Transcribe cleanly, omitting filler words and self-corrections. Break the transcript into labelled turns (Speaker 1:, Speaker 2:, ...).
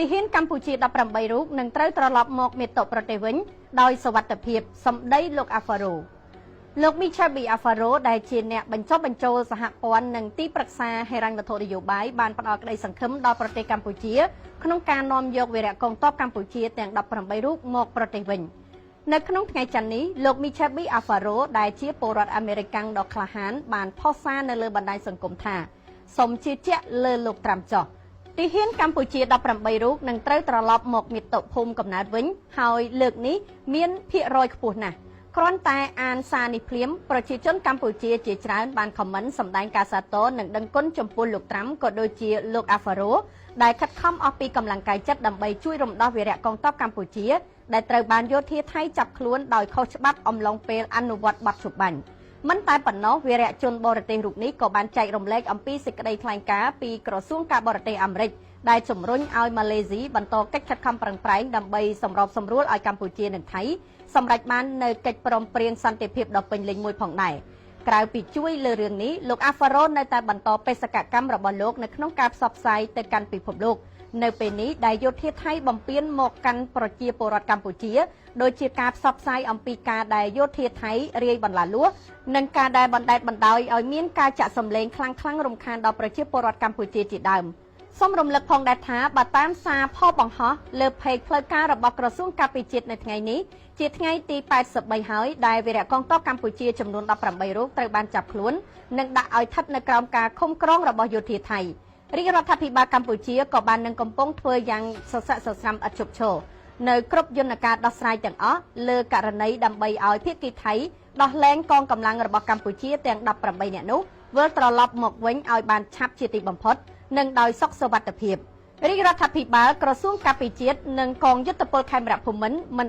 Speaker 1: ទីហ៊ានកម្ពុជា18រូបនឹងត្រូវត្រឡប់មកមាតុប្រទេសវិញដោយសុវត្ថិភាពសម្ដីលោកអាហ្វារ៉ូលោកមីឆាប៊ីអាហ្វារ៉ូដែលជាអ្នកបញ្ចុះបញ្ចូលសហព័ន្ធនិងទីប្រឹក្សាហិរញ្ញវត្ថុនយោបាយបានផ្ដល់ក្តីសង្ឃឹមដល់ប្រទេសកម្ពុជាក្នុងការនាំយកវីរៈកងទ័ពកម្ពុជាទាំង18រូបមកប្រទេសវិញនៅក្នុងថ្ងៃច័ន្ទនេះលោកមីឆាប៊ីអាហ្វារ៉ូដែលជាពលរដ្ឋអាមេរិកដ៏ក្លាហានបានផុសសារនៅលើបណ្ដាញសង្គមថាសូមជឿជាក់លើលោកត្រាំចុះទីហ៊ានកម្ពុជា18រូបនឹងត្រូវត្រឡប់មកមាតុភូមិកំណើតវិញហើយលើកនេះមានភាគរយខ្ពស់ណាស់គ្រាន់តែអានសារនេះភ្លាមប្រជាជនកម្ពុជាជាច្រើនបានខមមិនសម្ដែងការសាទរនិងដឹងគុណចំពោះលោកត្រាំក៏ដូចជាលោកអាហ្វារ៉ូដែលខិតខំអស់ពីកម្លាំងកាយចិត្តដើម្បីជួយរំដោះវីរៈកងទ័ពកម្ពុជាដែលត្រូវបានយោធាថៃចាប់ខ្លួនដោយខុសច្បាប់អំឡុងពេលអនុវត្តបទជបាញ់មិនតែប៉ុណ្ណោះវីរៈជនបរទេសរូបនេះក៏បានចែករំលែកអំពីសេចក្តីថ្លែងការណ៍ពីក្រសួងការបរទេសអាមេរិកដែលជំរុញឲ្យម៉ាឡេស៊ីបន្តកិច្ចខិតខំប្រឹងប្រែងដើម្បីសម្របសម្រួលឲ្យកម្ពុជានិងថៃសម្រេចបាននៅកិច្ចព្រមព្រៀងសន្តិភាពដ៏ពេញលេញមួយផងដែរក្រៅពីជួយលើរឿងនេះលោកអាហ្វារ៉ូនៅតែបន្តបេសកកម្មរបស់លោកនៅក្នុងការផ្សព្វផ្សាយទៅកាន់ពិភពលោកនៅពេលនេះដែលយោធាថៃបំពេញមកកាន់ប្រជាពលរដ្ឋកម្ពុជាដោយជាការផ្សព្វផ្សាយអំពីការដែលយោធាថៃរាយបន្លាលួសនិងការដែលបណ្តែតបណ្តោយឲ្យមានការចាក់សម្លេងខ្លាំងៗរំខានដល់ប្រជាពលរដ្ឋកម្ពុជាជាដើមសូមរំលឹកផងដែរថាបើតាមសារផលបង្ហោះលើเพจផ្លូវការរបស់ក្រសួងការពារជាតិនៅថ្ងៃនេះជាថ្ងៃទី83ហើយដែលវីរៈកងទ័ពកម្ពុជាចំនួន18រូបត្រូវបានចាប់ខ្លួននិងដាក់ឲ្យស្ថិតនៅក្រោមការឃុំក្រងរបស់យោធាថៃរាជរដ្ឋាភិបាលកម្ពុជាក៏បាននឹងកំពុងធ្វើយ៉ាងសស្រាក់សស្រាំឥតឈប់ឈរនៅគ្រប់យន្តការដោះស្រាយទាំងអស់លើករណីដើម្បីឲ្យភាគីថៃដោះលែងកងកម្លាំងរបស់កម្ពុជាទាំង18នាក់នោះវិលត្រឡប់មកវិញឲ្យបានឆាប់ជាទីបំផុតនិងដោយសុខសុវត្ថិភាពរាជរដ្ឋាភិបាលក្រសួងការពារជាតិនិងកងយុទ្ធពលខេមរៈភូមិន្ទមិន